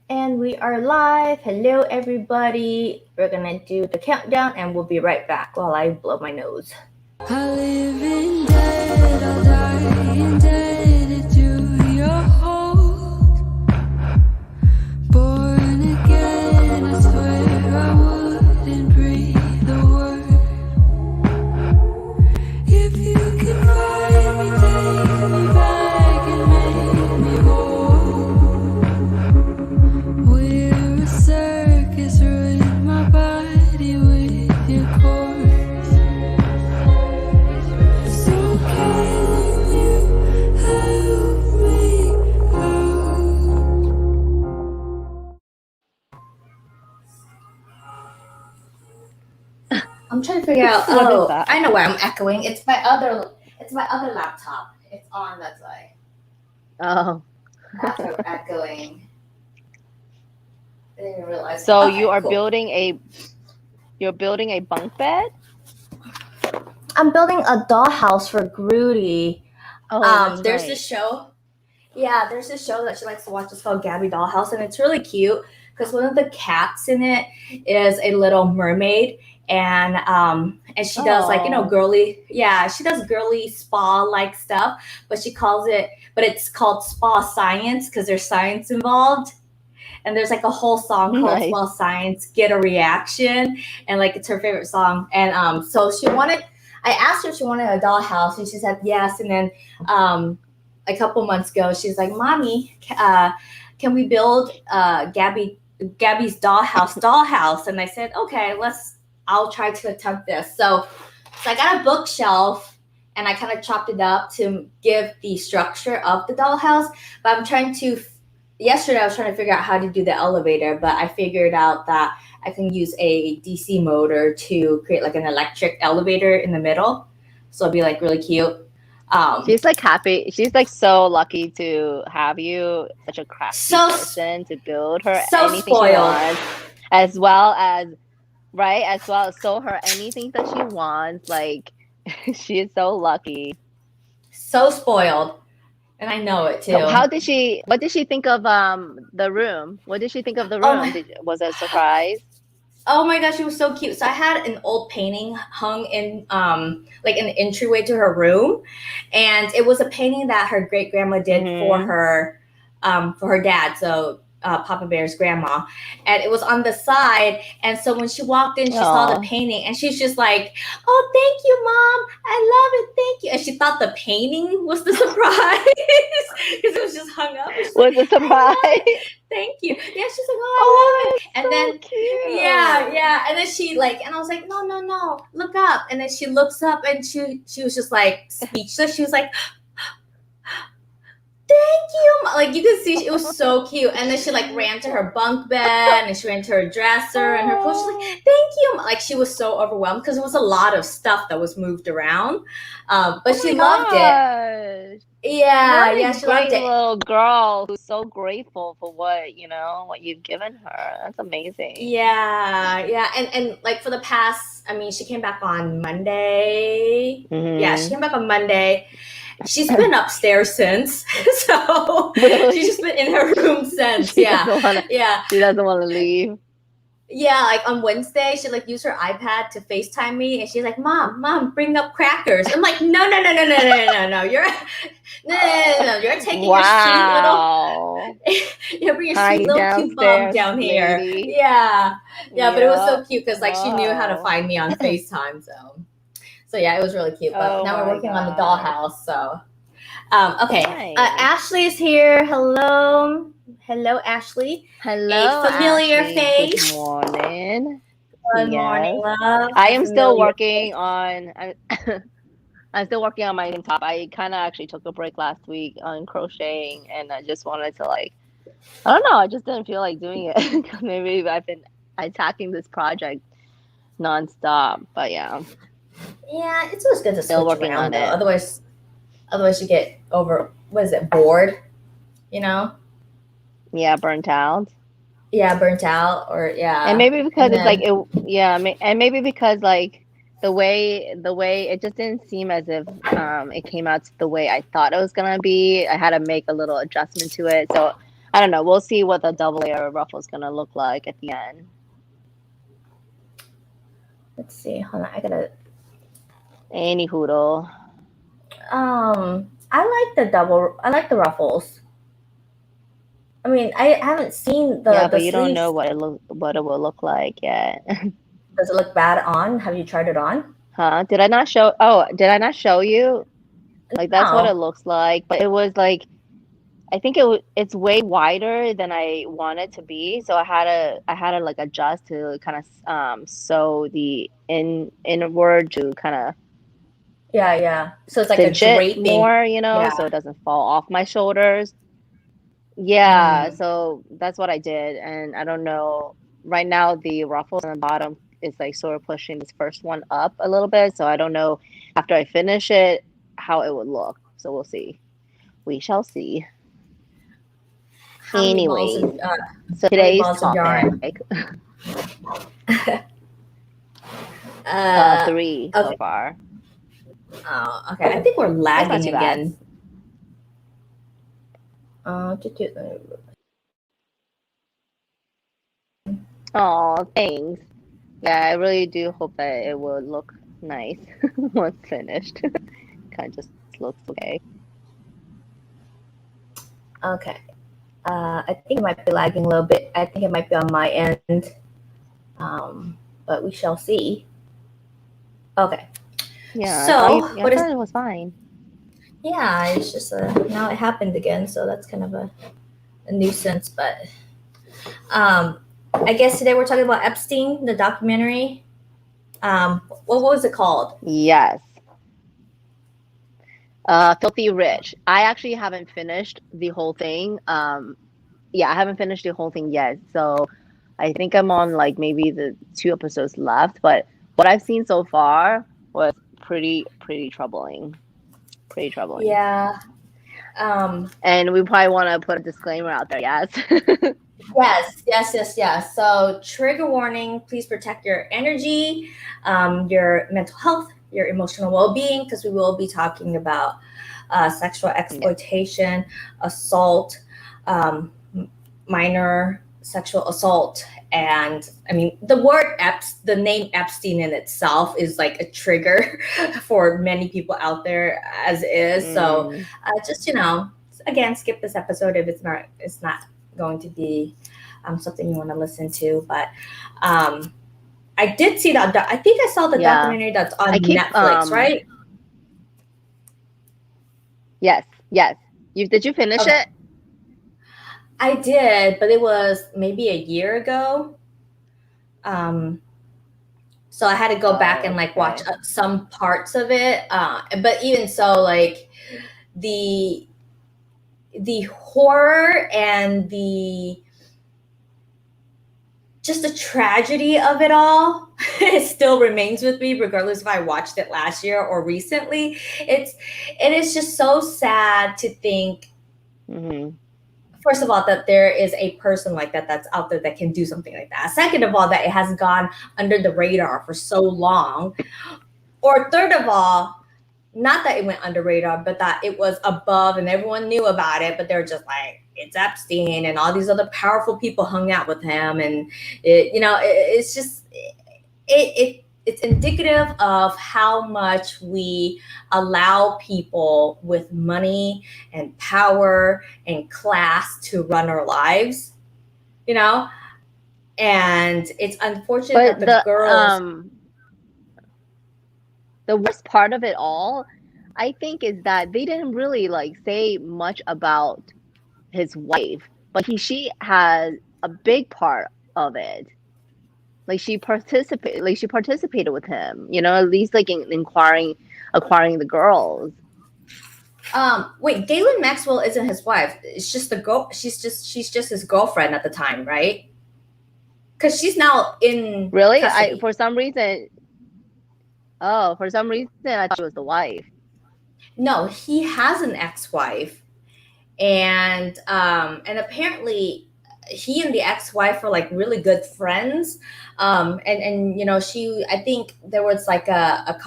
And we are live. Hello, everybody. We're gonna do the countdown and we'll be right back while I blow my nose. I live in dead, I'll die indebted to your hold. Born again, I swear I wouldn't breathe a word. If you can find me, take me back and make me whole. We're a circus, ruin my body with your corpse. So can you help me out? I'm trying to figure out. What is Oh, that? I know why I'm echoing. It's my other. It's my other laptop. It's on. That's why. Oh, That's why I'm echoing. I didn't even realize. so Okay, you are cool. you're building a bunk bed? I'm building a dollhouse for Grudy. Oh, that's There's right. this show. Yeah, there's this show that she likes to watch. It's called Gabby Dollhouse, and it's really cute because one of the cats in it is a little mermaid, and she does like Oh, girly. Yeah, she does girly spa like stuff, but it's called spa science because there's science involved. And there's like a whole song called nice. Spa Science, Get a Reaction, and like it's her favorite song. And so she wanted. I asked her if she wanted a dollhouse, and she said yes. And then a couple months ago, she's like, "Mommy, can we build Gabby's dollhouse?" And I said, "Okay, let's. I'll try to attempt this." So I got a bookshelf, and I kind of chopped it up to give the structure of the dollhouse. But I'm trying to. Yesterday, I was trying to figure out how to do the elevator, but I figured out that I can use a DC motor to create like an electric elevator in the middle. So it'll be like really cute. Um, She's like happy. She's like so lucky to have you, such a crafty so person, to build her so anything she spoiled. wants, as well as right, as well as show her anything that she wants. Like she is so lucky. So spoiled. And I know it So too. how did she? What did she think of the room? What did she think of the Oh room? my Was it a surprise? oh my gosh, it was so cute. So I had an old painting hung in like an entryway to her room. And it was a painting that her great grandma did Mm-hmm. for her dad. So Papa Bear's grandma, and it was on the side. And so when she walked in, she saw the Oh, painting, and she's just like, "Oh, thank you, Mom! I love it, thank you." And she thought the painting was the surprise because it was just hung up. And she's like, was a "I surprise. love it, thank you." Yeah, she's like, "Oh, I love Oh, it." that's And then so yeah, cute. yeah. And then she like, and I was like, "No, no, no, look up." And then she looks up, and she was just like speechless. She was like, "Thank you." Like you could see, it was so cute. And then she like ran to her bunk bed, and she ran to her dresser and her clothes. She's like, Oh, "Thank you." Like she was so overwhelmed because it was a lot of stuff that was moved around. But oh she my loved it. gosh. Yeah, What a yeah, she loved great it. little girl who's so grateful for what you've given her. That's amazing. Yeah, yeah, and like for the past, I mean, she came back on Monday. Yeah, she Hmm. came back on Monday. She's been upstairs since, so she's just Really? been in her room since. She Yeah, doesn't wanna yeah, she doesn't wanna leave. yeah. Like on Wednesday, she like used her iPad to FaceTime me, and she's like, "Mom, bring up crackers." I'm like, "No, no, no, no, no, no, no, no. You're no, no, no, no. You're taking your sweet little, Wow. you bring your sweet Hi little cute mom downstairs, down here." lady. Yeah, yeah. But it was Yeah. so cute because like she knew how to Wow. find me on FaceTime. So yeah, it was really cute. But Oh now we're my working on the gosh. dollhouse. So okay, Nice. Ashley is here. Hello, hello, Ashley. A Hello, familiar Ashley. Good face. morning. Good morning, Yes. love. I A am still familiar working face. on I'm still working on my top. I kind of actually took a break last week on crocheting and I just wanted to like I don't know, I just didn't feel like doing it 'cause maybe I've been attacking this project nonstop. But yeah, Yeah, it's always good to still switch working around on though. it. Otherwise you get over. What is it? Bored. You know. Yeah, burnt out. Yeah, burnt out, or And yeah, maybe because and it's like then it yeah, and maybe because like the way it just didn't seem as if it came out the way I thought it was gonna be. I had to make a little adjustment to it. So I don't know. We'll see what the double layer ruffle is gonna look like at the end. Let's see. Hold on. I gotta. Any hoodle. I like the double. I like the ruffles. I mean, I haven't seen the Yeah, but you don't sleeves. know what it will look like yet. Does it look bad on? Have you tried it on? Huh? Did I not show? Oh, did I not show you? Like that's what it No. looks like. But it was like I think it's way wider than I want it to be. So I had to like adjust to kind of sew the inward to kind of Yeah. So it's like a cinch it draping. more, Yeah. so it doesn't fall off my shoulders. Yeah, Mm. so that's what I did. And I don't know, right now the ruffles on the bottom is like sort of pushing this first one up a little bit. So I don't know after I finish it how it would look. So we'll see. We shall see. How many balls Anyways, of so how many today's balls of yarn? topic, Uh, 3 so okay. far. Oh, okay. I think we're That's not lagging too bad. again. Oh, thanks. Yeah, I really do hope that it will look nice once finished. Kind of just looks okay. Okay. I think it might be lagging a little bit. I think it might be on my end. But we shall see. Okay. Yeah, I So thought it was fine. Yeah, it's just now it happened again, so that's kind of a nuisance. But I guess today we're talking about Epstein, the documentary. What was it called? Yes. Filthy Rich. I actually haven't finished the whole thing. Yeah, I haven't finished the whole thing yet. So I think I'm on like maybe the 2 episodes left. But what I've seen so far was pretty troubling. Pretty troubling. Yeah. And we probably want to put a disclaimer out there. Yes. Yes. So, trigger warning, please protect your energy, your mental health, your emotional well being, because we will be talking about sexual exploitation, assault, minor sexual assault. And I mean, the name Epstein in itself is like a trigger for many people out there as is. So, just, again, skip this episode if it's not going to be something you want to listen to. But I did see that. I think I saw the documentary that's on Netflix, right? Yes. Did you finish it? I did, but it was maybe a year ago. So I had to go back and like watch some parts of it. But even so, like the horror and just the tragedy of it all, it still remains with me, regardless if I watched it last year or recently. It is just so sad to think, first of all, that there is a person like that's out there that can do something like that. Second of all, that it has gone under the radar for so long. Or third of all, not that it went under radar, but that it was above and everyone knew about it, but they're just like, it's Epstein and all these other powerful people hung out with him. And it's just, it's indicative of how much we allow people with money and power and class to run our lives, and it's unfortunate that the girls. The worst part of it all, I think, is that they didn't really like say much about his wife, but she has a big part of it. Like she participated with him, at least like in acquiring the girls. Wait, Galen Maxwell isn't his wife. It's just the girl. She's just his girlfriend at the time, right? Because she's now in really custody. For some reason I thought she was the wife. No, he has an ex-wife, and apparently he and the ex-wife are like really good friends. And she, I think there was like a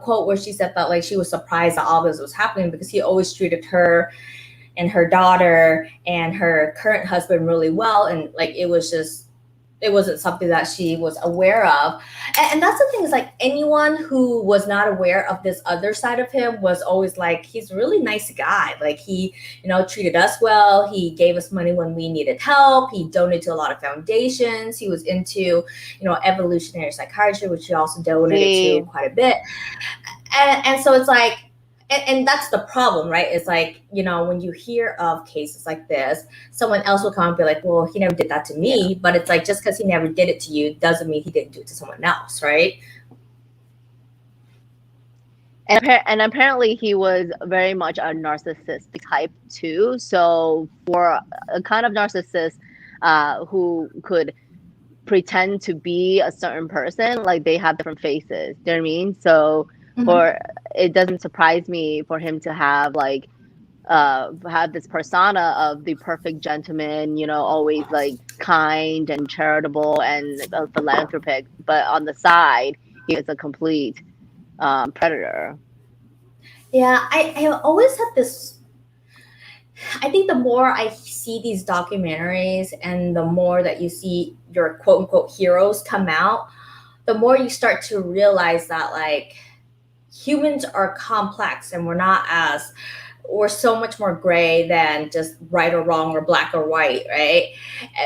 quote where she said that like she was surprised that all this was happening because he always treated her and her daughter and her current husband really well, and like it wasn't something that she was aware of. And that's the thing, is like anyone who was not aware of this other side of him was always like, he's a really nice guy. Like he, treated us well. He gave us money when we needed help. He donated to a lot of foundations. He was into, evolutionary psychiatry, which he also donated to quite a bit. And so it's like, and that's the problem, right? It's like, when you hear of cases like this, someone else will come and be like, well, he never did that to me. But it's like, just because he never did it to you doesn't mean he didn't do it to someone else, right? And apparently he was very much a narcissistic type too. So for a kind of narcissist who could pretend to be a certain person, like they have different faces. Do you know what I mean? So for it doesn't surprise me for him to have like have this persona of the perfect gentleman, always like kind and charitable and philanthropic, but on the side he is a complete predator. Yeah, I always had this. I think the more I see these documentaries and the more that you see your quote unquote heroes come out, the more you start to realize that like humans are complex and we're so much more gray than just right or wrong or black or white, right?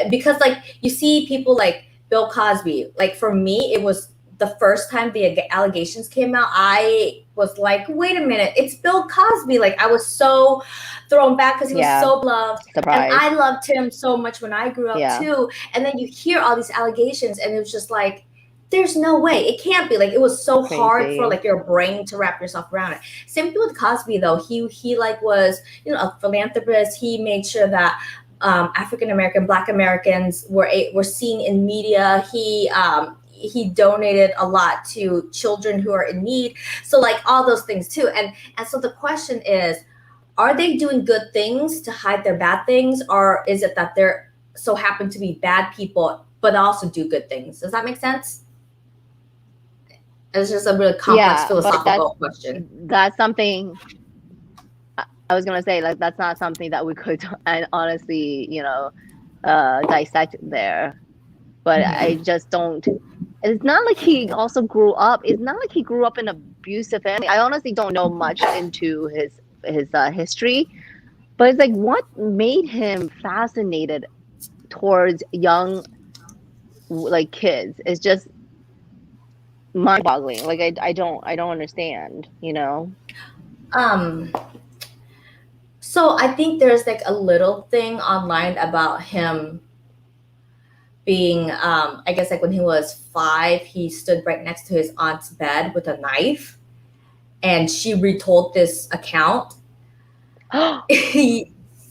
Because like you see people like Bill Cosby, like for me, it was the first time the allegations came out, I was like, wait a minute, it's Bill Cosby. Like I was so thrown back because he was so loved. Surprise. And I loved him so much when I grew up too. And then you hear all these allegations and it was just like, there's no way. It can't be. Like it was so hard for like your brain to wrap yourself around it. Same thing with Cosby though. He like was, a philanthropist. He made sure that African American, Black Americans were seen in media. He donated a lot to children who are in need. So like all those things too. And so the question is, are they doing good things to hide their bad things, or is it that they're so happen to be bad people but also do good things? Does that make sense? It's just a really complex philosophical question. That's something I was gonna say. Like that's not something that we could honestly, dissect there. But I just don't. It's not like he also grew up. It's not like he grew up in an abusive family. I honestly don't know much into his history, but it's like what made him fascinated towards young like kids is just mind-boggling. Like I don't understand. So I think there's like a little thing online about him being I guess like when he was 5, he stood right next to his aunt's bed with a knife, and she retold this account.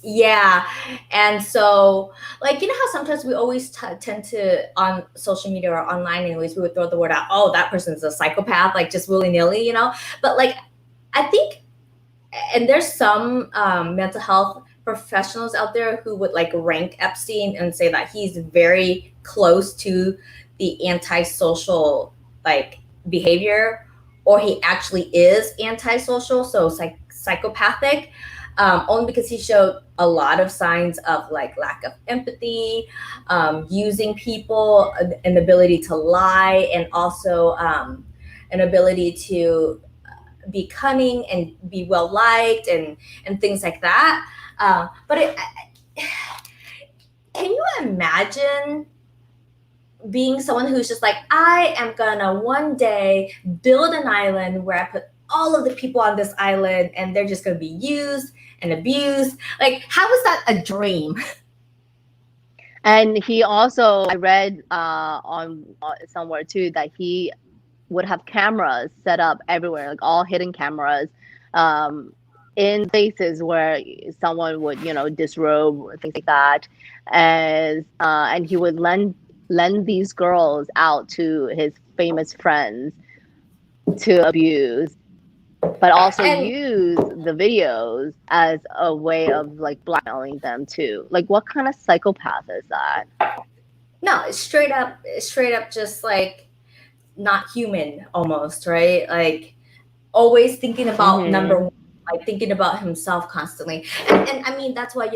Yeah. And so like how sometimes we always tend to on social media or online anyways, we would throw the word out, oh, that person's a psychopath, like just willy-nilly, but like I think, and there's some mental health professionals out there who would like rank Epstein and say that he's very close to the antisocial like behavior, or he actually is antisocial, so psychopathic, only because he showed a lot of signs of like lack of empathy, using people, an ability to lie, and also an ability to be cunning and be well liked and things like that. But can you imagine being someone who's just like, I am gonna one day build an island where I put all of the people on this island and they're just gonna be used and abused? Like, how is that a dream? And he also, I read on somewhere too that he would have cameras set up everywhere, like all hidden cameras, in places where someone would, disrobe, things like that, and he would lend these girls out to his famous friends to abuse, but also use the videos as a way of like blackmailing them too. Like, what kind of psychopath is that? No, it's straight up just like not human almost, right? Like always thinking about number one, like thinking about himself constantly. And I mean, that's why,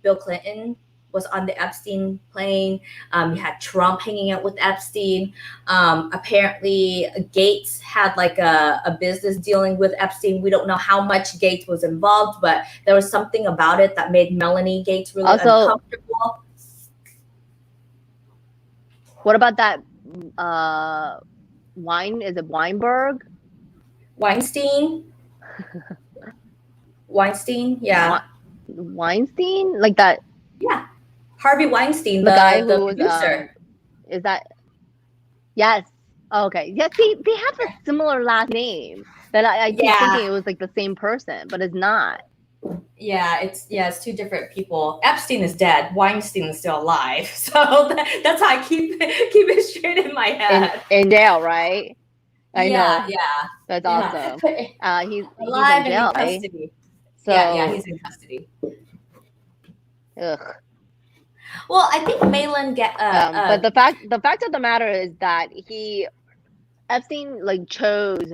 Bill Clinton was on the Epstein plane. You had Trump hanging out with Epstein. Apparently, Gates had like a business dealing with Epstein. We don't know how much Gates was involved, but there was something about it that made Melanie Gates really Also, uncomfortable. what about that wine? Is it Weinberg? Weinstein? Weinstein? Yeah. Weinstein? Like that, Yeah. Harvey Weinstein, the guy the who was producer. is that yes. Oh, okay. Yeah, see, they have a similar last name. That I keep Yeah. thinking it was like the same person, but it's not. Yeah, it's two different people. Epstein is dead. Weinstein is still alive. So that's how I keep it straight in my head. In jail, right? I Yeah, know. yeah, That's yeah. awesome. He's Alive in and in jail, right? custody. Yeah, So, he's in custody. ugh. Well, I think Malin But the fact of the matter is that Epstein like chose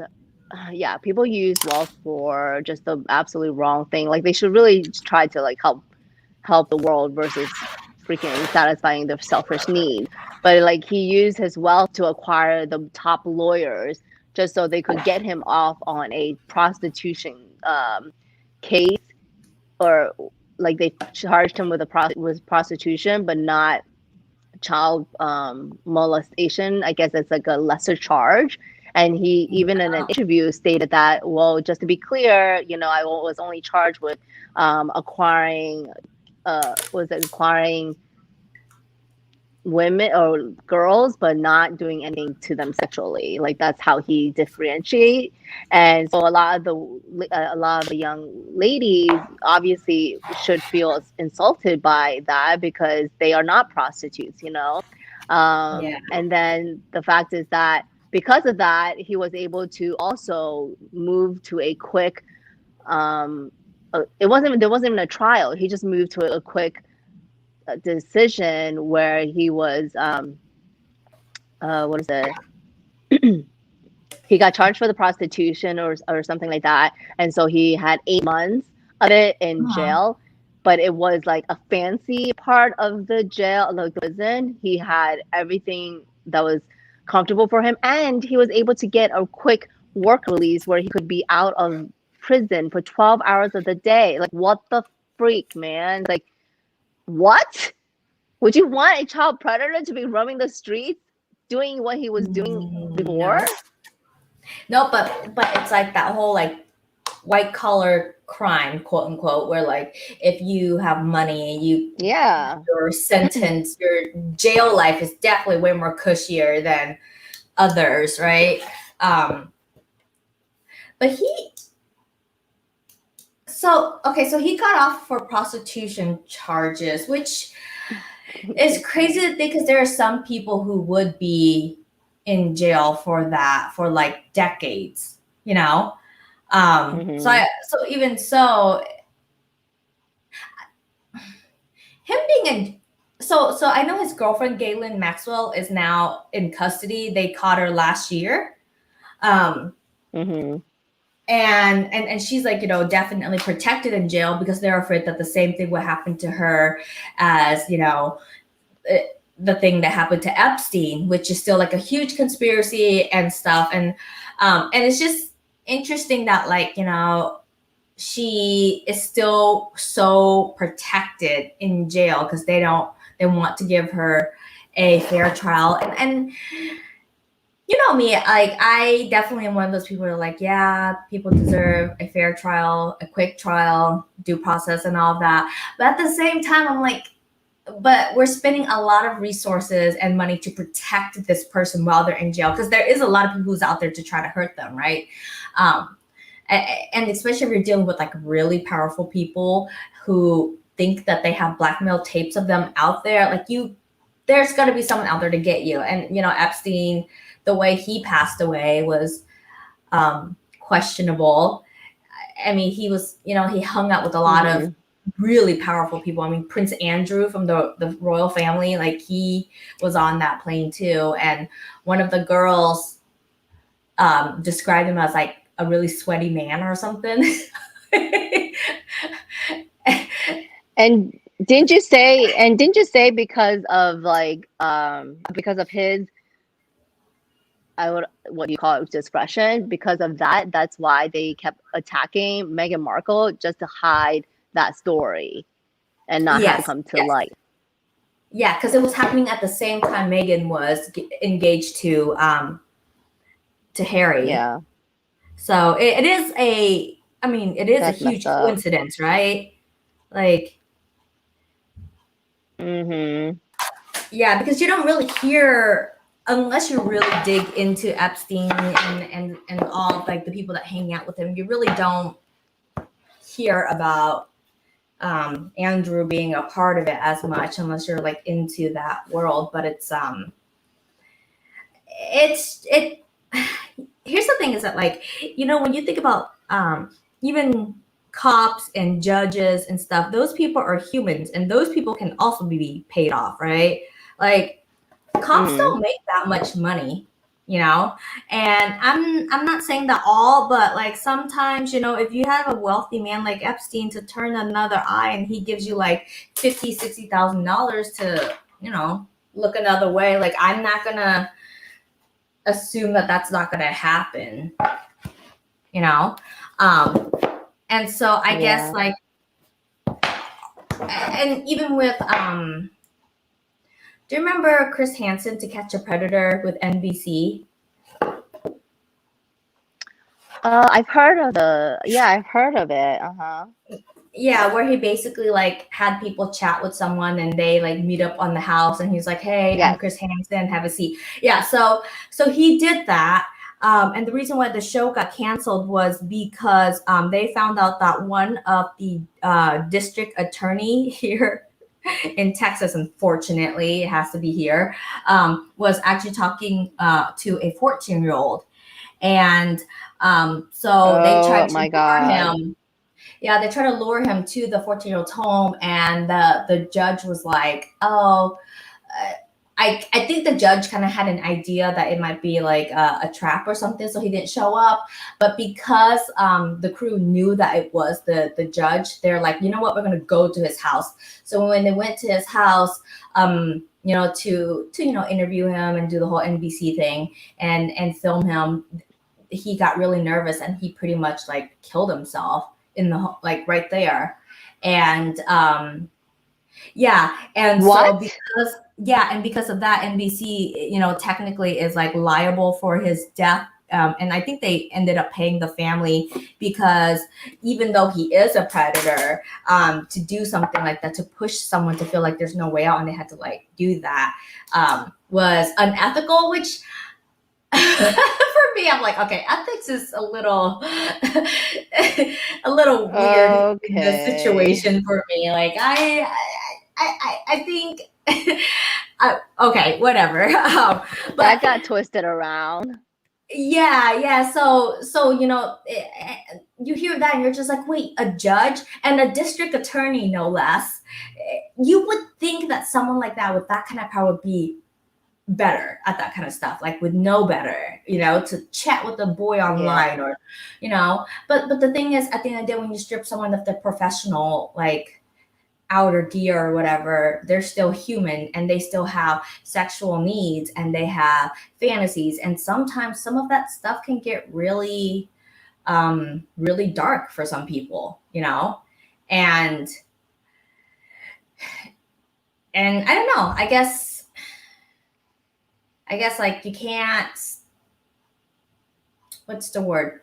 yeah, people use wealth for just the absolute wrong thing. Like they should really try to like help the world versus freaking satisfying their selfish need. But like he used his wealth to acquire the top lawyers just so they could get him off on a prostitution case, or like they charged him with with prostitution, but not child molestation. I guess it's like a lesser charge. And he even in an interview stated that, well, just to be clear, I was only charged with acquiring women or girls, but not doing anything to them sexually. Like that's how he differentiate. And so a lot of the young ladies obviously should feel insulted by that because they are not prostitutes. Yeah. And then the fact is that because of that, he was able to also move to a quick. There wasn't even a trial. He just moved to a quick decision where he was what is it? He got charged for the prostitution or something like that, and so he had 8 months of it in jail. But it was like a fancy part of the jail, like the prison. He had everything that was comfortable for him, and he was able to get a quick work release where he could be out of prison for 12 hours of the day. Like what the freak, man? Like what? Would you want a child predator to be roaming the streets doing what he was doing before? No, but it's like that whole like white collar crime, quote unquote, where like if you have money, Yeah. your sentence, your jail life is definitely way more cushier than others, right? But so he got off for prostitution charges, which is crazy to think because there are some people who would be in jail for that for like decades, Mhm. So even so, him being in so I know his girlfriend Ghislaine Maxwell is now in custody. They caught her last year. Mhm. And she's like, definitely protected in jail because they're afraid that the same thing would happen to her as, the thing that happened to Epstein, which is still like a huge conspiracy and stuff. And it's just interesting that like, she is still so protected in jail because they want to give her a fair trial. And you know me, like I definitely am one of those people who are like, yeah, people deserve a fair trial, a quick trial, due process and all of that. But at the same time, I'm like, but we're spending a lot of resources and money to protect this person while they're in jail because there is a lot of people who's out there to try to hurt them, right? And especially if you're dealing with like really powerful people who think that they have blackmail tapes of them out there, like there's going to be someone out there to get you. And Epstein, the way he passed away was questionable. I mean, he was, he hung out with a lot of really powerful people. I mean, Prince Andrew from the royal family, like he was on that plane too. And one of the girls described him as like a really sweaty man or something. And didn't you say because of like because of his, I would, what do you call it, discretion, because of that, that's why they kept attacking Meghan Markle, just to hide that story and not have it Yes, come to yes. light. Yeah, because it was happening at the same time Megan was engaged to Harry. Yeah, So it is a, I mean, it is a that's messed huge up. coincidence, right? Like, Mhm. yeah, because you don't really hear unless you really dig into Epstein and all like the people that hang out with him. You really don't hear about Andrew being a part of it as much unless you're like into that world. But it. Here's the thing: is that like when you think about even cops and judges and stuff, those people are humans, and those people can also be paid off, right? Like cops Mhm. don't make that much money, you know and I'm not saying that all, but like sometimes if you have a wealthy man like Epstein to turn another eye and he gives you like 50, $60,000 to look another way, like I'm not gonna assume that that's not gonna happen, you know um and so I guess Yeah. like, and even with do you remember Chris Hansen, To Catch a Predator with NBC? I've heard of it. Uh-huh. Yeah, where he basically like had people chat with someone and they like meet up on the house and he's like, "Hey, I'm Yes. Chris Hansen, have a seat." Yeah, so he did that. And the reason why the show got canceled was because they found out that one of the district attorney here in Texas, unfortunately, it has to be here, was actually talking to a 14-year-old. And so they Oh tried to my lure God. him. Yeah, they tried to lure him to the 14-year-old's home, and the judge was like, "Oh, uh, I think the judge kind of had an idea that it might be like a trap or something, so he didn't show up. But because the crew knew that it was the judge, they're like, you know what, we're gonna go to his house. So when they went to his house, to interview him and do the whole NBC thing and film him, he got really nervous and he pretty much like killed himself in the like right there. And yeah, and so What? because of that, NBC technically is like liable for his death. And I think they ended up paying the family because even though he is a predator, to do something like that, to push someone to feel like there's no way out and they had to like do that, was unethical, which for me, I'm like, okay, ethics is a little a little weird in this Okay. situation for me. Like I think okay, whatever. But That got twisted around. yeah. So you hear that and you're just like, wait, a judge and a district attorney, no less. You would think that someone like that with that kind of power would be better at that kind of stuff, like would know better, to chat with a boy Yeah. online or but the thing is, at the end of the day, when you strip someone of their professional like outer gear or whatever, they're still human and they still have sexual needs and they have fantasies, and sometimes some of that stuff can get really really dark for some people, and I don't know, I guess like you can't, what's the word,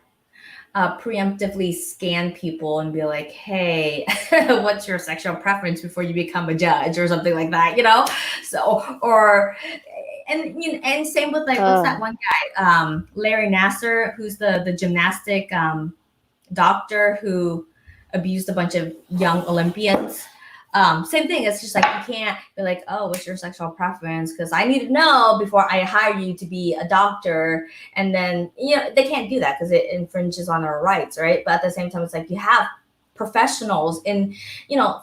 preemptively scan people and be like, "Hey, what's your sexual preference before you become a judge?" or something like that, So, or and same with like, what's that Oh, one guy, Larry Nasser, who's the gymnastic doctor who abused a bunch of young Olympians. Same thing. It's just like you can't be like, "Oh, what's your sexual preference?" Because I need to know before I hire you to be a doctor. And then they can't do that because it infringes on our rights, right? But at the same time, it's like you have professionals in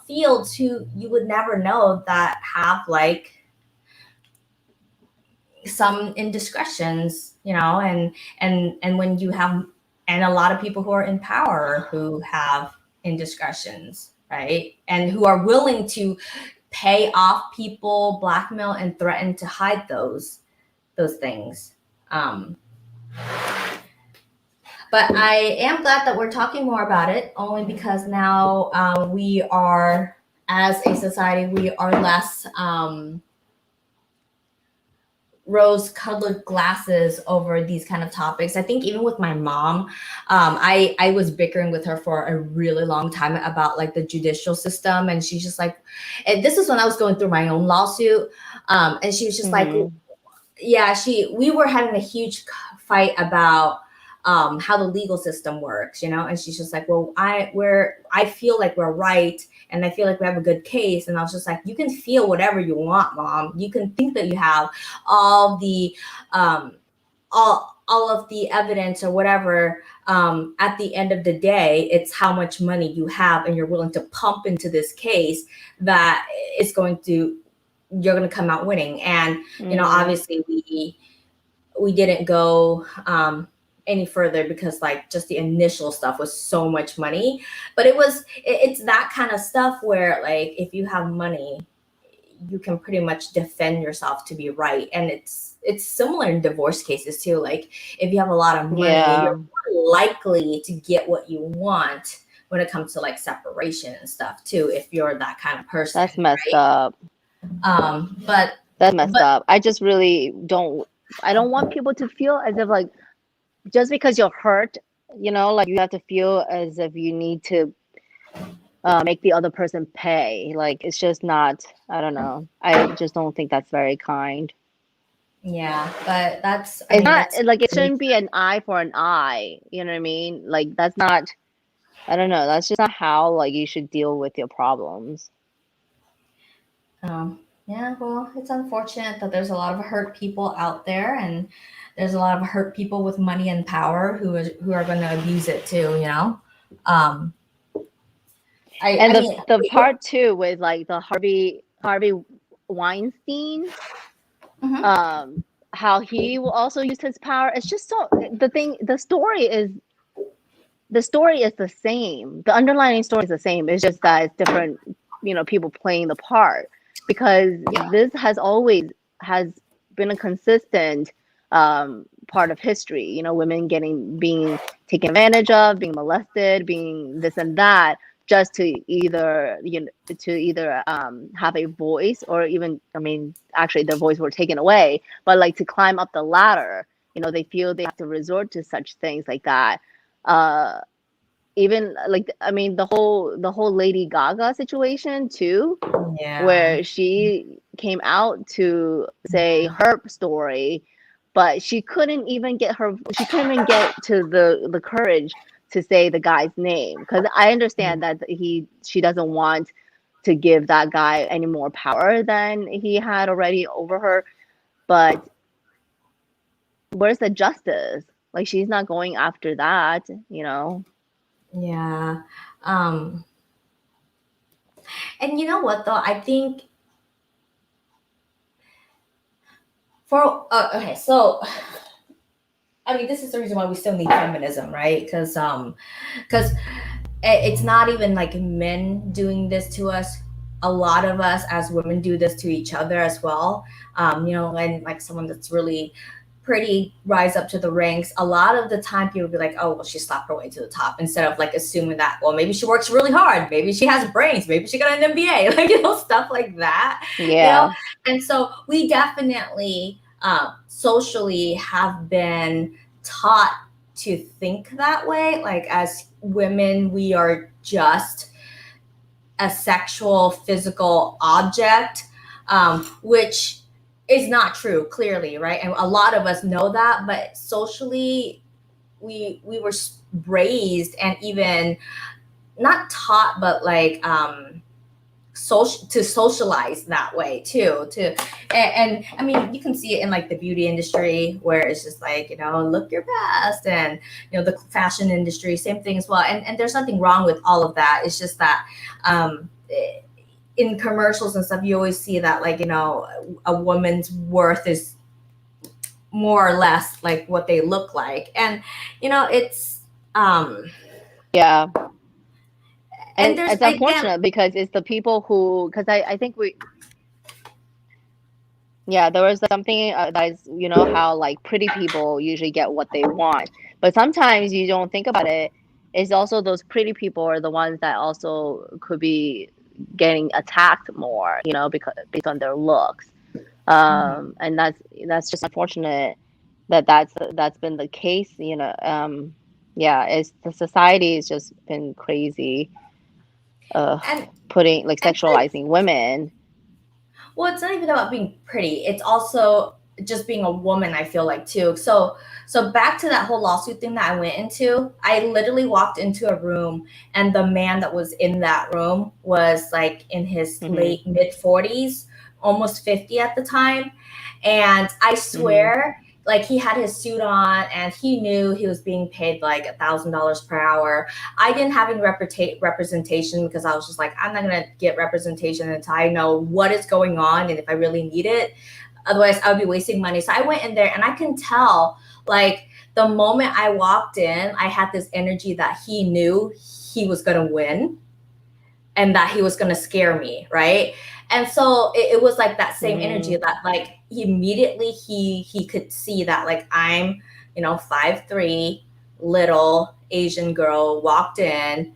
fields who you would never know that have like some indiscretions, and when you have and a lot of people who are in power who have indiscretions, right? And who are willing to pay off people, blackmail, and threaten to hide those things. Um, but I am glad that we're talking more about it, only because now we are, as a society, we are less rose-colored glasses over these kind of topics. I think even with my mom, I was bickering with her for a really long time about like the judicial system, and she's just like, and this is when I was going through my own lawsuit, and she was just like, Mhm. yeah, we were having a huge fight about how the legal system works, you know, and she's just like, well, I feel like we're right, and I feel like we have a good case. And I was just like, you can feel whatever you want, mom. You can think that you have all the um all of the evidence or whatever. At the end of the day, it's how much money you have and you're willing to pump into this case that is going to you're going to come out winning. And you know, Mhm. obviously we didn't go any further because like just the initial stuff was so much money. But it's that kind of stuff where like if you have money, you can pretty much defend yourself to be right. And it's similar in divorce cases too. Like if you have a lot of money, Yeah, you're more likely to get what you want when it comes to like separation and stuff too, if you're that kind of person, that's messed right? up. But That's messed but up. I just really don't. I don't want people to feel as if like just because you're hurt, like you have to feel as if you need to make the other person pay. Like it's just not. I don't know. I just don't think that's very kind. yeah, but I It's mean, not that's like it nature. shouldn't be an eye for an eye. You know what I mean? Like that's not. I don't know. That's just not how like you should deal with your problems. Yeah, well, it's unfortunate that there's a lot of hurt people out there, and there's a lot of hurt people with money and power who are going to abuse it too. You know, um, And I mean, the part too with like the Harvey Weinstein, mhm. um, how he will also use his power. It's just so the thing. The story is the same. The underlying story is the same. It's just that it's different, people playing the part because Yeah, this has been a consistent part of history. Women being taken advantage of, being molested, being this and that, just to either have a voice or even, I mean, actually their voice were taken away, but like to climb up the ladder, they feel they have to resort to such things like that. Uh, Even like I mean the whole Lady Gaga situation too, yeah, where she came out to say her story, but she couldn't even get to the courage to say the guy's name because I understand that she doesn't want to give that guy any more power than he had already over her, but where's the justice? Like she's not going after that. yeah. Um, and you know what though? I think for okay, so I mean, this is the reason why we still need feminism, right? Because it's not even like men doing this to us. A lot of us as women do this to each other as well. You know, when like someone that's really pretty rise up to the ranks, a lot of the time people be like, oh, well, she slapped her way to the top, instead of like assuming that, well, maybe she works really hard, maybe she has brains, maybe she got an MBA, like, you know, stuff like that, you know? Yeah. And so we definitely socially have been taught to think that way. Like as women, we are just a sexual, physical object, which is not true, clearly, right? And a lot of us know that, but socially, we were raised and even not taught, but like social to socialize that way too. And I mean, you can see it in like the beauty industry where it's just like, you know, look your best, and you know the fashion industry, same thing as well. And there's nothing wrong with all of that. It's just that um, in commercials and stuff, you always see that like, you know, a woman's worth is more or less like what they look like, and you know, it's um Yeah. and And there's it's again. unfortunate because it's the people who, because I think yeah, there was something that is, you know, how like pretty people usually get what they want. But sometimes you don't think about it. It's also those pretty people are the ones that also could be getting attacked more, you know, because based on their looks. Mhm. And that's just unfortunate that that's been the case, you know. Yeah, it's the society has just been crazy, and putting like and plus, sexualizing women. well, it's not even about being pretty. It's also just being a woman, I feel like too. So back to that whole lawsuit thing that I went into, I literally walked into a room and the man that was in that room was like in his Hmm. late mid 40s, almost 50 at the time. And I Hmm. swear, like he had his suit on and he knew he was being paid like $1,000 per hour. I didn't have any representation because I was just like, I'm not gonna get representation until I know what is going on and if I really need it. Otherwise, I would be wasting money. So I went in there and I can tell, like, the moment I walked in, I had this energy that he knew he was gonna win and that he was going to scare me, right? And so it was like that same energy Hmm. that like immediately he could see that like I'm, 5'3", little Asian girl walked in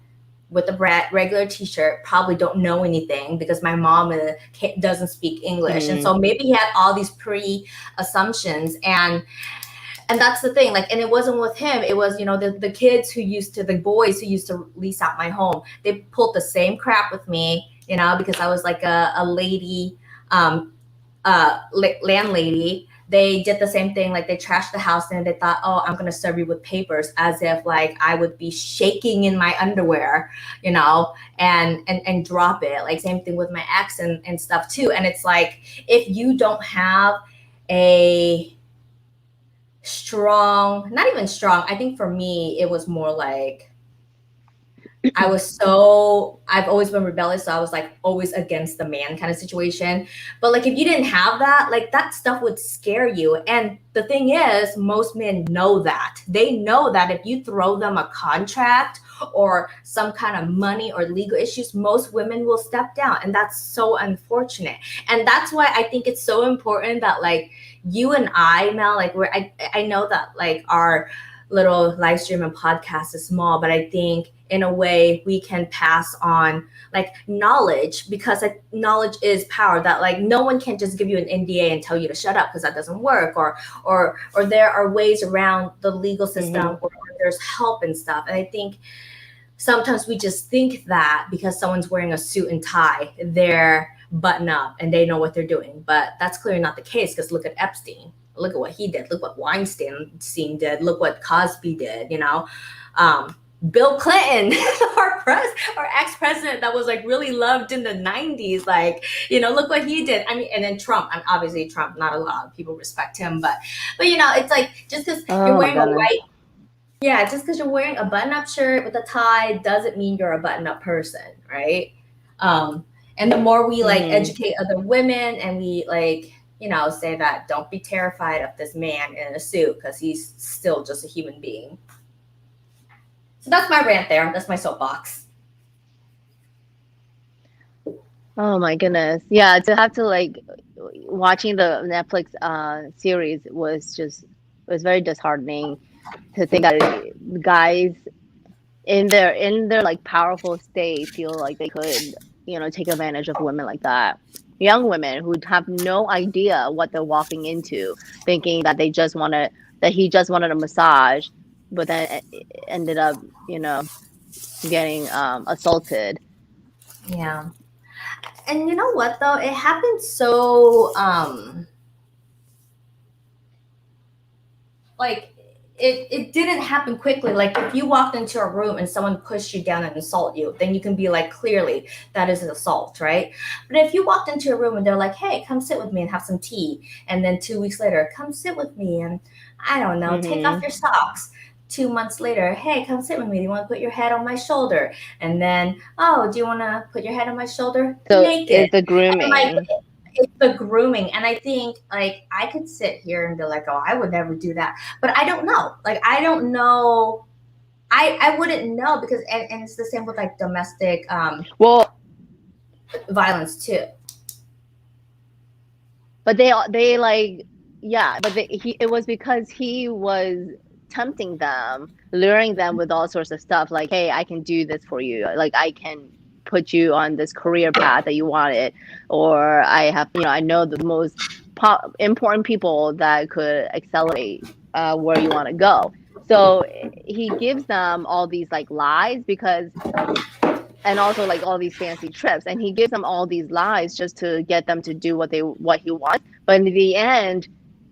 with a regular t-shirt, probably don't know anything because my mom doesn't speak English, and Hmm. so maybe he had all these pre assumptions. And that's the thing, like, and it wasn't with him, it was, the kids the boys who used to lease out my home, they pulled the same crap with me, because I was like a lady, um landlady. They did the same thing, like they trashed the house and they thought, oh, I'm gonna serve you with papers, as if like I would be shaking in my underwear, and drop it. Like same thing with my ex and stuff too. And it's like, if you don't have a strong, not even strong, I think for me it was more like I've always been rebellious, so I was like always against the man kind of situation. But like if you didn't have that, like that stuff would scare you. And the thing is, most men know that. They know that if you throw them a contract or some kind of money or legal issues, most women will step down. And that's so unfortunate. And that's why I think it's so important that like you and I, Mel, like I know that like our little live stream and podcast is small, but I think in a way we can pass on like knowledge, because like knowledge is power, that like no one can just give you an NDA and tell you to shut up, because that doesn't work, or there are ways around the legal system, Hmm. or there's help and stuff. And I think sometimes we just think that because someone's wearing a suit and tie, they're button up and they know what they're doing. But that's clearly not the case, because look at Epstein. Look at what he did. Look what Weinstein did. Look what Cosby did, Bill Clinton, our ex-president that was like really loved in the 90s, like, look what he did. I mean, and then Trump, and obviously Trump, not a lot of people respect him, but it's like, just because you're Oh my wearing a goodness. white yeah, just because you're wearing a button-up shirt with a tie doesn't mean you're a button-up person, right? Um, and the more we like Hmm. educate other women, and we like, say that don't be terrified of this man in a suit because he's still just a human being. So that's my rant there. That's my soapbox. Oh my goodness. Yeah, to have to like watching the Netflix series was very disheartening to think that guys in their like powerful state feel like they could, you know, take advantage of women like that. Young women who have no idea what they're walking into, thinking that that he just wanted a massage, but then ended up, you know, getting assaulted. Yeah. And you know what though? It happened so like it didn't happen quickly. Like if you walked into a room and someone pushed you down and insult you, then you can be like, clearly that is an assault, right? But if you walked into a room and they're like, hey, come sit with me and have some tea, and then 2 weeks later, come sit with me and I don't know, take off Hmm. your socks. 2 months later, hey, come sit with me. Do you want to put your head on my shoulder? And then, oh, do you want to put your head on my shoulder? So Naked. it's the And like, grooming. it's the grooming. And I think like I could sit here and be like, oh, I would never do that, but I don't know. Like I don't know I wouldn't know because and it's the same with like domestic Well, violence too. but they like, yeah, but it was because he was tempting them, luring them with all sorts of stuff like, hey, I can do this for you, like I can put you on this career path that you wanted, or I have, I know the most important people that could accelerate where you want to go. So he gives them all these like lies, because, and also like all these fancy trips, and he gives them all these lies just to get them to do what he wants. But in the end,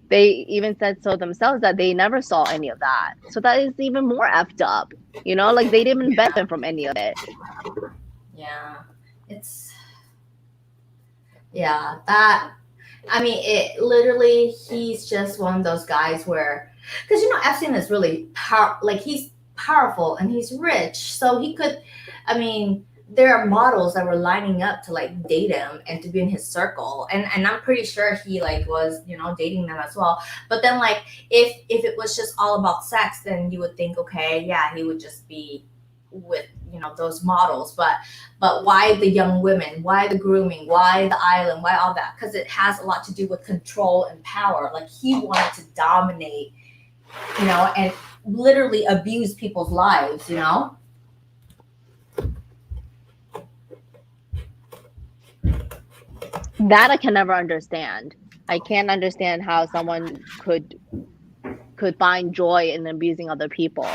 they even said so themselves that they never saw any of that. So that is even more effed up. Like they didn't benefit from any of it. Yeah, it's yeah that. I mean, it literally. He's just one of those guys where, because Epstein is really like he's powerful and he's rich, so he could. I mean, there are models that were lining up to like date him and to be in his circle, and I'm pretty sure he like was dating them as well. But then like if it was just all about sex, then you would think, okay, yeah, he would just be with those models, but why the young women, why the grooming, why the island, why all that? Because it has a lot to do with control and power. Like he wanted to dominate, and literally abuse people's lives. That I can never understand. I can't understand how someone could find joy in abusing other people.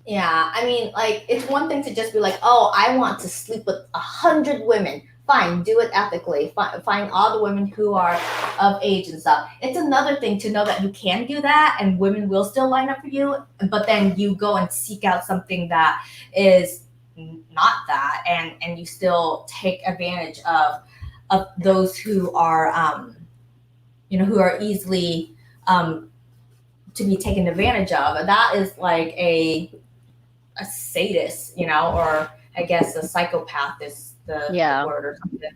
Yeah, I mean, like it's one thing to just be like, oh, I want to sleep with 100 women. Fine, do it ethically. Find all the women who are of age and stuff. It's another thing to know that you can do that and women will still line up for you, but then you go and seek out something that is not that, and you still take advantage of those who are who are easily to be taken advantage of. That is like a sadist, or I guess a psychopath is the Yeah. word or something.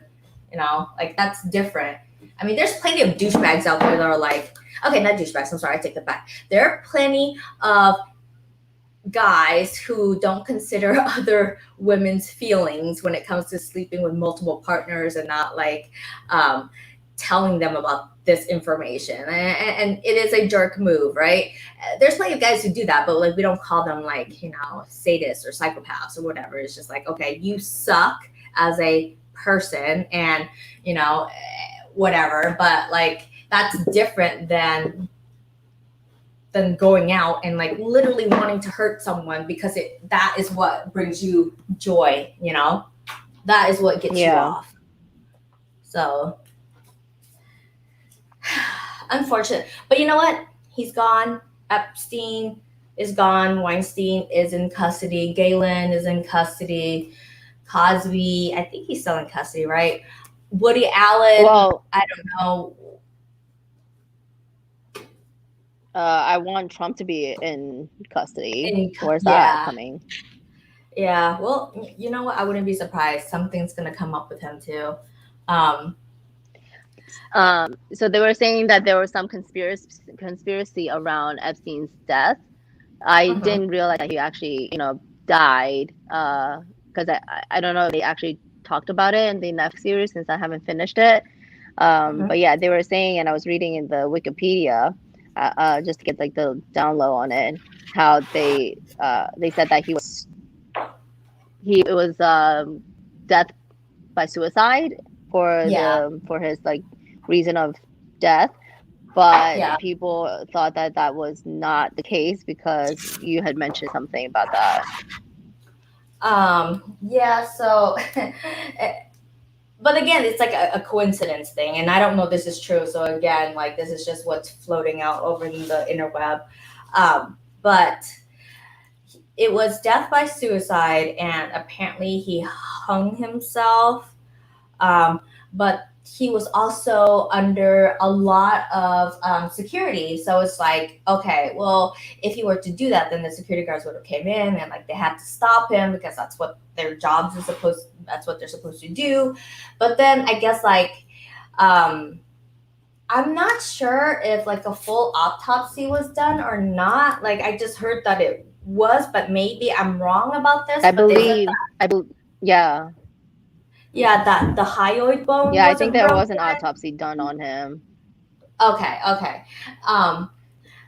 Like that's different. I mean, there's plenty of douchebags out there that are like, okay, not douchebags. I'm sorry, I take that back. There are plenty of guys who don't consider other women's feelings when it comes to sleeping with multiple partners and not like telling them about this information, and it is a jerk move, right? There's plenty of guys who do that, but like we don't call them like sadists or psychopaths or whatever. It's just like, okay, you suck as a person, and whatever, but like that's different than going out and like literally wanting to hurt someone because that is what brings you joy. That is what gets you Yeah. off. So unfortunate, but you know what, he's gone. Epstein is gone. Weinstein is in custody. Galen is in custody. Cosby, I think he's still in custody, right? Woody Allen, Well, I don't know. I want Trump to be in custody. Where's that Yeah, coming? yeah. Well, you know what? I wouldn't be surprised. Something's gonna come up with him too. Um, So they were saying that there was some conspiracy around Epstein's death. I mhm, didn't realize that he actually, died. Because I don't know if they actually talked about it in the Netflix series, since I haven't finished it. mhm. But yeah, they were saying, and I was reading in the Wikipedia, just to get like the down low on it, how they said that he it was death by suicide Yeah, for his like reason of death. But yeah. people thought that that was not the case, because you had mentioned something about that. Yeah. So, but again, it's like a coincidence thing, and I don't know if this is true. So again, like this is just what's floating out over in the interweb. But it was death by suicide, and apparently he hung himself. Um, but he was also under a lot of security. So it's like, okay, well, if he were to do that, then the security guards would have came in and like they had to stop him because that's what their jobs is supposed. That's what they're supposed to do. But then I guess like um, I'm not sure if like a full autopsy was done or not. Like I just heard that it was, but maybe I'm wrong about this. I But they said believe, yeah, yeah, that the hyoid bone yeah. I think wasn't there broken. was an autopsy done on him. Okay. Um,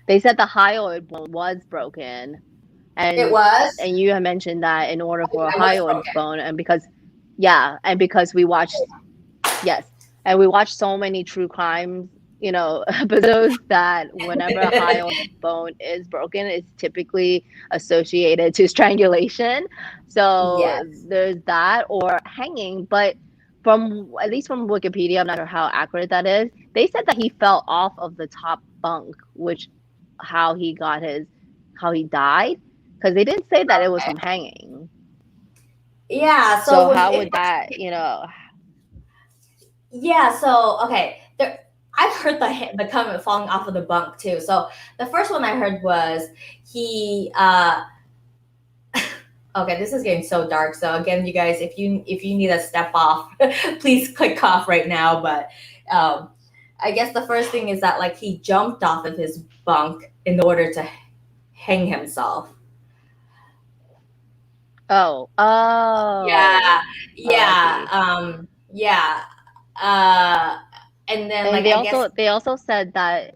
They said the hyoid bone was broken, it and was. you had mentioned that in order for a I was hyoid broken. bone, and because, yeah, and because we watched, yes, and we watched so many true crimes, episodes, that whenever a hyoid bone is broken, it's typically associated to strangulation. So Yes. there's that, or hanging. But from, at least from Wikipedia, I'm not sure how accurate that is. They said that he fell off of the top bunk, which how he got his how he died, because they didn't say that it was Okay. from hanging. Yeah. So So how if would that, yeah. So okay. There, I've heard the comment falling off of the bunk too. So the first one I heard was he. Okay, this is getting so dark. So again, you guys, if you need a step off, please click off right now. But um, I guess the first thing is that like he jumped off of his bunk in order to hang himself. oh, Yeah, I yeah, see. yeah. Uh, and then And like I guess they also said that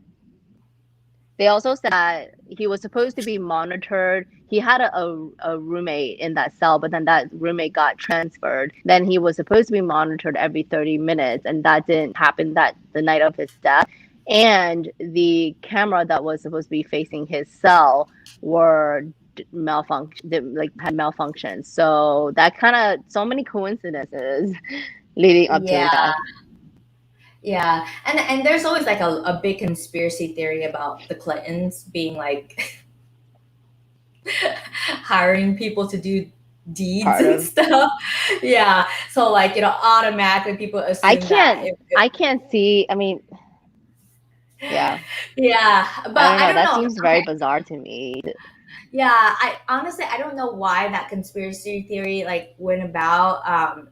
he was supposed to be monitored. He had a roommate in that cell, but then that roommate got transferred. Then he was supposed to be monitored every 30 minutes, and that didn't happen that the night of his death. And the camera that was supposed to be facing his cell were like had malfunctions. So that kind of so many coincidences leading up to yeah, his death. yeah, and there's always like a big conspiracy theory about the Clintons being like hiring people to do deeds Part and of stuff. Yeah, so like automatically people I assume that. can't I can't see. I mean, yeah. Yeah, I but don't I know. don't That know. seems very bizarre to me. Yeah, I honestly I don't know why that conspiracy theory like went about.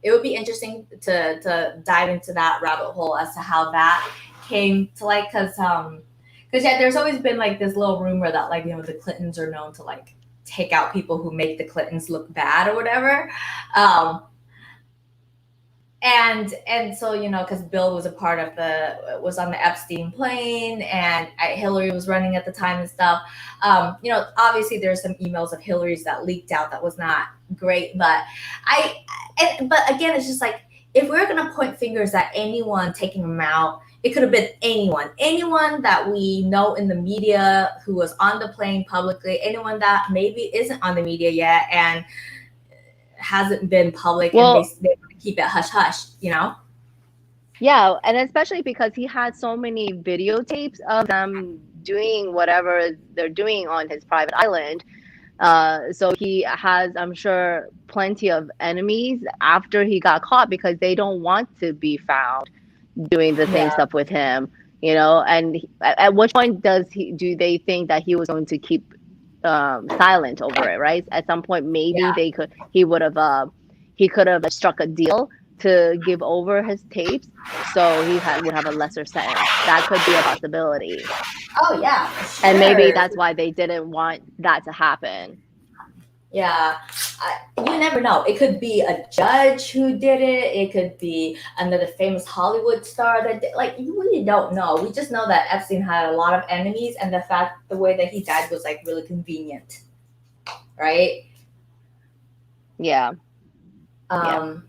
It would be interesting to dive into that rabbit hole as to how that came to like because yeah, there's always been like this little rumor that like the Clintons are known to like take out people who make the Clintons look bad or whatever. Um, and so because Bill was a part of was on the Epstein plane, and Hillary was running at the time and stuff. Obviously there's some emails of Hillary's that leaked out that was not great, but but again, it's just like if we're gonna point fingers at anyone taking them out, it could have been anyone that we know in the media who was on the plane publicly, anyone that maybe isn't on the media yet and hasn't been public, and Well, they want to keep it hush hush. yeah, and especially because he had so many videotapes of them doing whatever they're doing on his private island. So he has, I'm sure, plenty of enemies after he got caught because they don't want to be found doing the same Yeah, stuff with him, And at which point do they think that he was going to keep silent over it, right? At some point, maybe yeah. he could have struck a deal to give over his tapes, so would have a lesser sentence. That could be a possibility, Oh yeah, for and maybe sure. that's why they didn't want that to happen. Yeah, you never know. It could be a judge who did it. It could be another famous Hollywood star that did. Like you really don't know. We just know that Epstein had a lot of enemies, and the way that he died was like really convenient, right? Yeah, yeah. Um,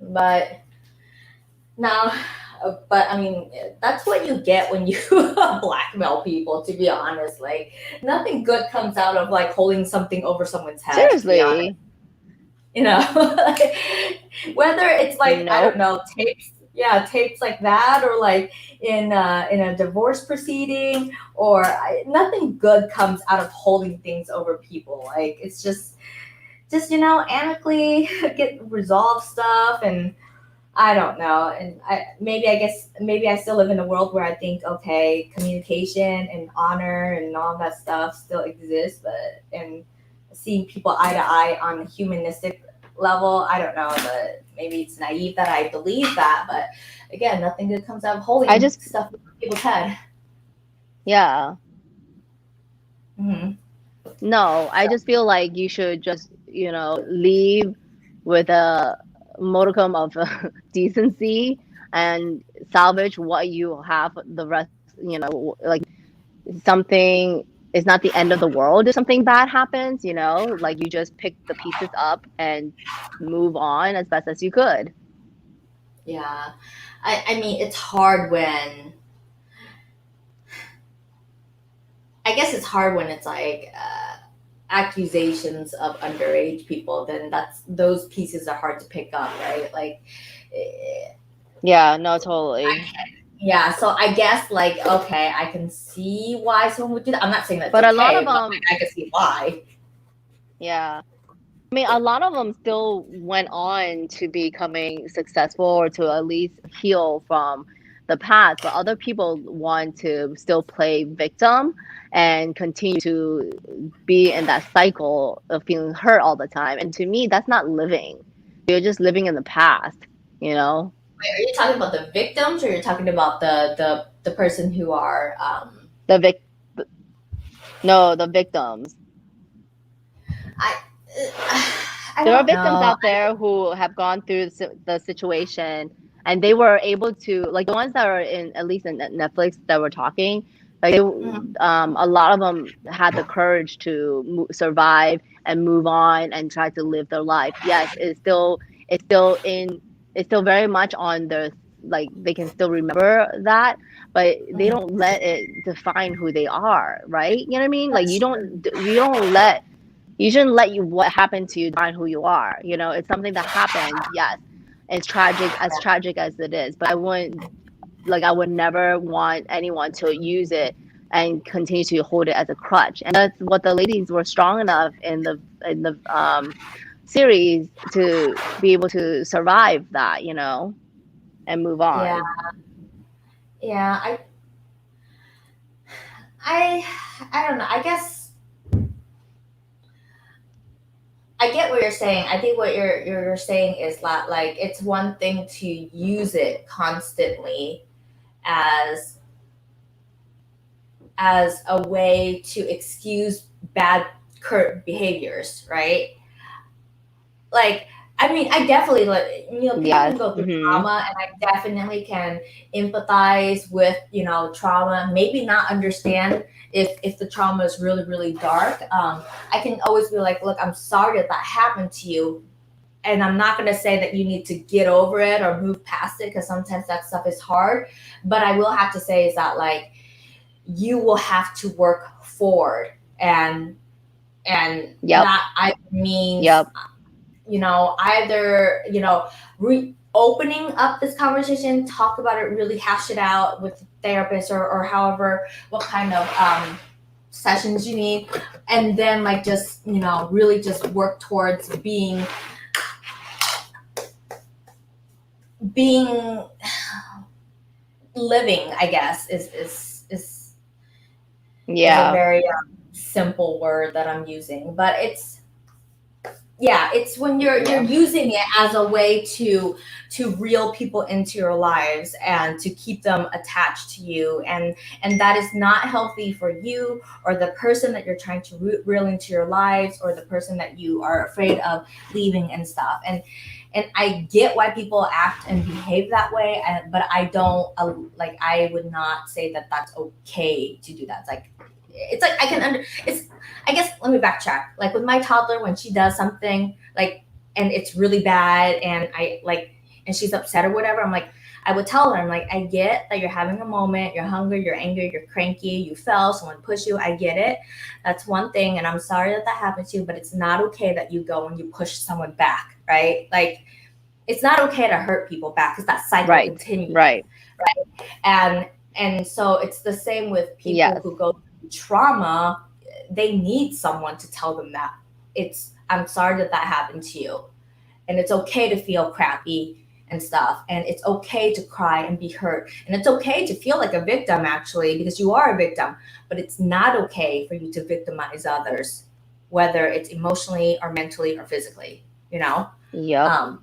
but now, but I mean, that's what you get when you blackmail people. To be honest, like nothing good comes out of like holding something over someone's head. To be honest, Seriously, like, whether it's like I don't nope. know tapes, yeah, tapes like that, or like in a divorce proceeding, or nothing good comes out of holding things over people. Like it's just amicably get resolve stuff and I don't know. And I guess maybe I still live in a world where I think, okay, communication and honor and all that stuff still exists, but and seeing people eye to eye on a humanistic level, I don't know, but maybe it's naive that I believe that. But again, nothing good comes out of I holding just, stuff in people's head. yeah. Hmm. No, I just feel like you should just, leave with a modicum of decency and salvage what you have the rest, like something is not the end of the world if something bad happens, like you just pick the pieces up and move on as best as you could. Yeah. I mean, it's hard when, I guess it's hard when it's like accusations of underage people, then those pieces are hard to pick up, right? Like, eh, Yeah, no, totally. yeah, so I guess like okay, I can see why someone would do that. I'm not saying that's But a lot okay, of but like them, I can see why. yeah. I mean, a lot of them still went on to becoming successful or to at least heal from the past, but other people want to still play victim and continue to be in that cycle of feeling hurt all the time. And to me, that's not living. You're just living in the past, you know? Wait, are you talking about the victims, or you're talking about the person who are The vic no, the victims. I I There are don't victims know. out there who have gone through the situation and they were able to, like the ones that are in, at least in Netflix that were talking, like Mhm. a lot of them had the courage to survive and move on and try to live their life. Yes, it's still in it's still very much on their, like they can still remember that, but they Mhm. don't let it define who they are, right? You know what I mean? Like That's true. you shouldn't let you what happened to you define who you are. It's something that happened. Yes, it's tragic as it is. But I would never want anyone to use it and continue to hold it as a crutch. And that's what the ladies were strong enough in the series to be able to survive that, and move Yeah, on. yeah. I I don't know. I guess I get what you're saying. I think what you're saying is that like it's one thing to use it constantly as a way to excuse bad current behaviors, right? Like, I mean, I definitely like people can Yes. go through Hmm. trauma, and I definitely can empathize with trauma. Maybe not understand if the trauma is really really dark. I can always be like, look, I'm sorry that that happened to you, and I'm not going to say that you need to get over it or move past it because sometimes that stuff is hard. But I will have to say is that like you will have to work forward, and Yep. that I means Yep. either opening up this conversation, talk about it, really hash it out with the therapist, or however what kind of sessions you need, and then like just really just work towards being living, I guess, is a Yeah. very simple word that I'm using, but it's yeah, it's when you're Yeah. using it as a way to reel people into your lives and to keep them attached to you, and that is not healthy for you or the person that you're trying to reel into your lives, or the person that you are afraid of leaving and stuff. And I get why people act and behave that way, but I don't like, I would not say that that's okay to do that. It's like I can it's, I guess, let me backtrack. Like with my toddler, when she does something like, and it's really bad, and I like, and she's upset or whatever, I'm like, I would tell her, I'm like, I get that you're having a moment, you're hungry, you're angry, you're cranky, you fell, someone pushed you, I get it. That's one thing, and I'm sorry that that happened to you, but it's not okay that you go and you push someone back, right? Like, it's not okay to hurt people back because that cycle Right. continues. Right. And so it's the same with people Yes. who go through trauma. They need someone to tell them that it's, I'm sorry that that happened to you, and it's okay to feel crappy and stuff, and it's okay to cry and be hurt, and it's okay to feel like a victim, actually, because you are a victim. But it's not okay for you to victimize others, whether it's emotionally or mentally or physically, you know Yep. um,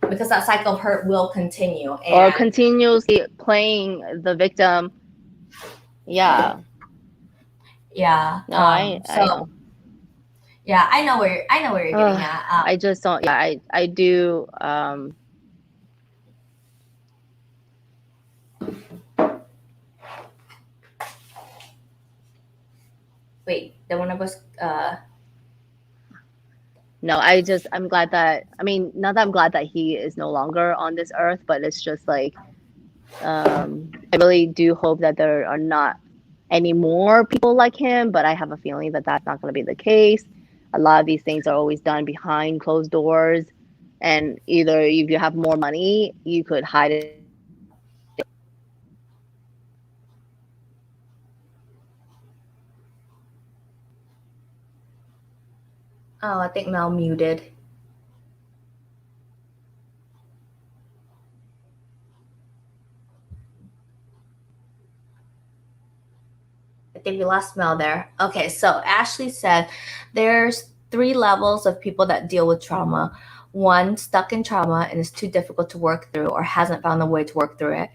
because that cycle of hurt will continue. Or And continuously playing the victim. Yeah. yeah, No, I so know. Yeah, I know where you're getting at. I just don't. Yeah, I do. Wait, the one of us. No, I'm glad that. I mean, not that I'm glad that he is no longer on this earth, but it's just like, I really do hope that there are not any more people like him. But I have a feeling that that's not going to be the case. A lot of these things are always done behind closed doors, and either if you have more money, you could hide it. Oh, I think Mel muted. I think we lost Mel there. Okay, so Ashley said there's three levels of people that deal with trauma. One, stuck in trauma and is too difficult to work through or hasn't found a way to work through it.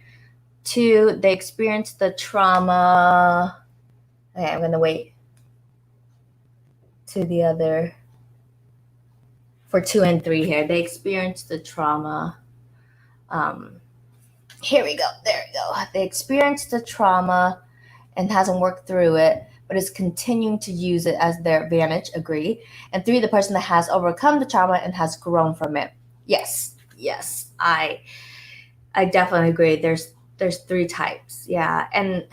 Two, they experience the trauma. Okay, I'm going to wait to the other. For two and three here, they experience the trauma. Um, Here we go. There we go. They experience the trauma and hasn't worked through it, but is continuing to use it as their advantage. Agree. And three, the person that has overcome the trauma and has grown from it. Yes, yes, I definitely agree. There's three types. Yeah, and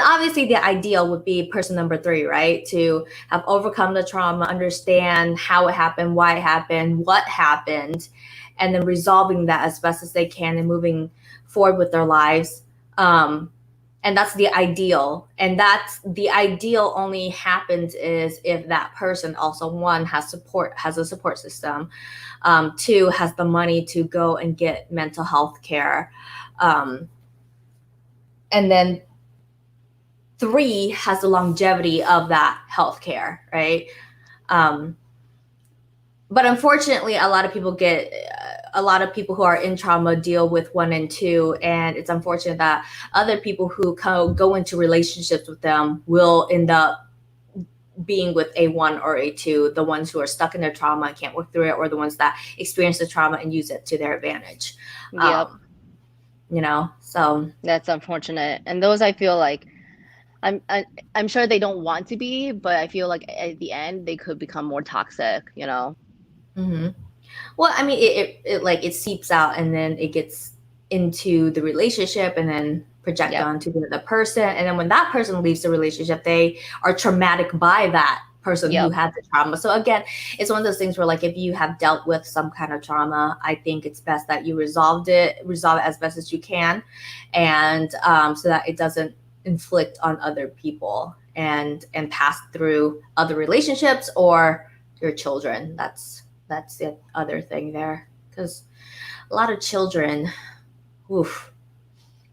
obviously the ideal would be person number three, right? To have overcome the trauma, understand how it happened, why it happened, what happened, and then resolving that as best as they can and moving forward with their lives. And that's the ideal. And that's the ideal only happens is if that person also, one, has a support system, two, has the money to go and get mental health care, and then three, has the longevity of that healthcare, right? Um, but unfortunately, a lot of people who are in trauma deal with one and two, and it's unfortunate that other people who go into relationships with them will end up being with a one or a two, the ones who are stuck in their trauma and can't work through it, or the ones that experience the trauma and use it to their advantage. Yep, So that's unfortunate. And those I feel like I'm sure they don't want to be, but I feel like at the end they could become more toxic. hmm. Well, I mean, it like it seeps out and then it gets into the relationship and then project Yep. onto the other person. And then when that person leaves the relationship, they are traumatic by that person who Yep. had the trauma. So again, it's one of those things where like if you have dealt with some kind of trauma, I think it's best that you resolve it as best as you can, and so that it doesn't inflict on other people and pass through other relationships or your children. That's the other thing there, because a lot of children, oof,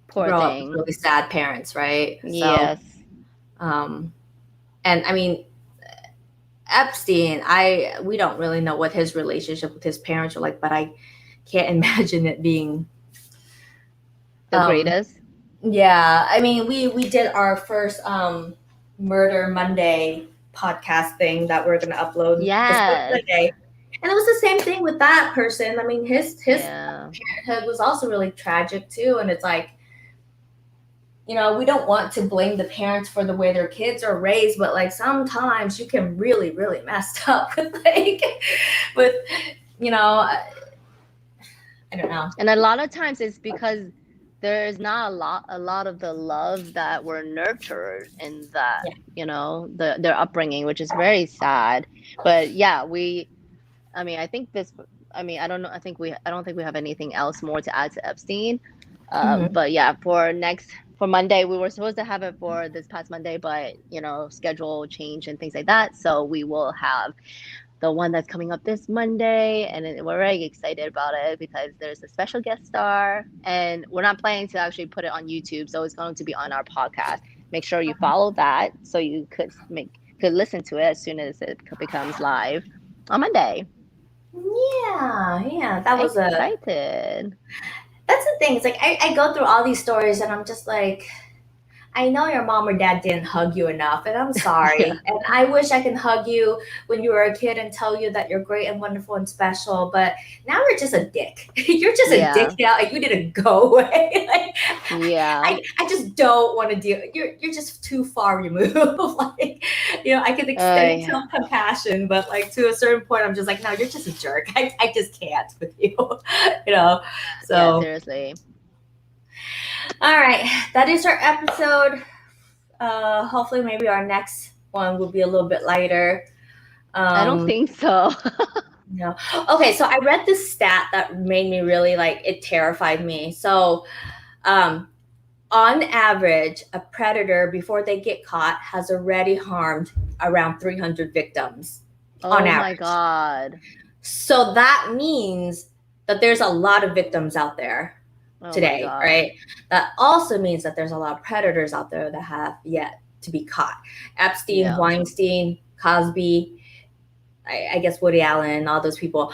Poor grow up with thing. really sad parents, right? So, Yes. um, and I mean, Epstein, we don't really know what his relationship with his parents are like, but I can't imagine it being. The Um, greatest. yeah, I mean, we did our first Murder Monday podcast thing that we're going to upload this Yes. Monday. And it was the same thing with that person. I mean, his Yeah. parenthood was also really tragic too. And it's like, we don't want to blame the parents for the way their kids are raised, but like sometimes you can really, really mess up with with, you know, I don't know. And a lot of times it's because there's not a lot of the love that were nurtured in that, Yeah. their upbringing, which is very sad. But yeah, I mean, I don't know. I don't think we have anything else more to add to Epstein. Hmm. But yeah, for Monday, we were supposed to have it for this past Monday, but schedule change and things like that. So we will have the one that's coming up this Monday, and we're very excited about it because there's a special guest star, and we're not planning to actually put it on YouTube, so it's going to be on our podcast. Make sure you follow that so you could listen to it as soon as it becomes live on Monday. Yeah, that was Excited. that's the thing. It's like I go through all these stories and I'm just like, I know your mom or dad didn't hug you enough, and I'm Yeah. sorry. And I wish I can hug you when you were a kid and tell you that you're great and wonderful and special. But now you're just a dick. You're just a dick Yeah. now, and you didn't go away. Like, Yeah. I just don't want to deal. You're just too far removed. Like, I can extend Yeah. some compassion, but like to a certain point, I'm just like, no, you're just a jerk. I just can't with you. you know. Yeah, So, seriously. all right, that is our episode. Hopefully, maybe our next one will be a little bit lighter. I don't Um, think so. no. Okay, so I read this stat that made me really like it terrified me. So, um, on average, a predator before they get caught has already harmed around 300 victims on Oh my average. God. So that means that there's a lot of victims out there Oh my today, God. right? That also means that there's a lot of predators out there that have yet to be caught. Epstein, Yeah. Weinstein, Cosby, I guess Woody Allen, all those people,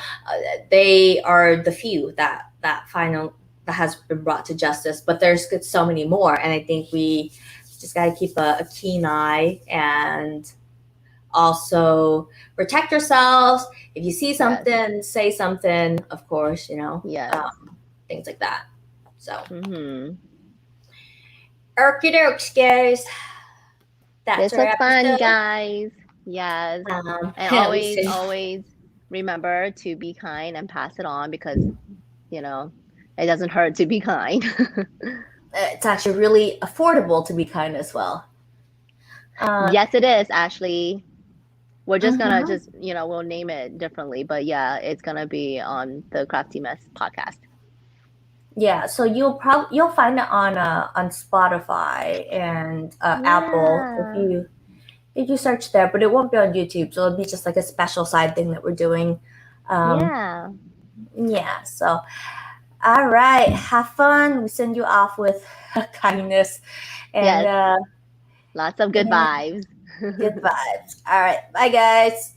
they are the few that final that has been brought to justice. But there's so many more, and I think we just got to keep a keen eye and also protect yourselves. If you see Yes. something, say something. Of course, Yes. things like that. So, Mm-hmm. okie dokes, guys. That's This our was fun, episode. guys. Yes. And We always, say always remember to be kind and pass it on because, you know, it doesn't hurt to be kind. it's actually really affordable to be kind as well. Uh, Yes, it is, Ashley. We're just gonna mhm. just, we'll name it differently, but yeah, it's gonna be on the Crafty Mess podcast. Yeah, so you'll find it on Spotify and Apple Yeah. if you search there, but it won't be on YouTube. So it'll be just like a special side thing that we're doing. Um, Yeah. yeah. So all right, have fun. We send you off with kindness and Yes. Lots of good and vibes. good vibes. All right, bye guys.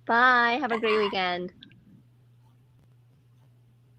Bye. Have a great weekend.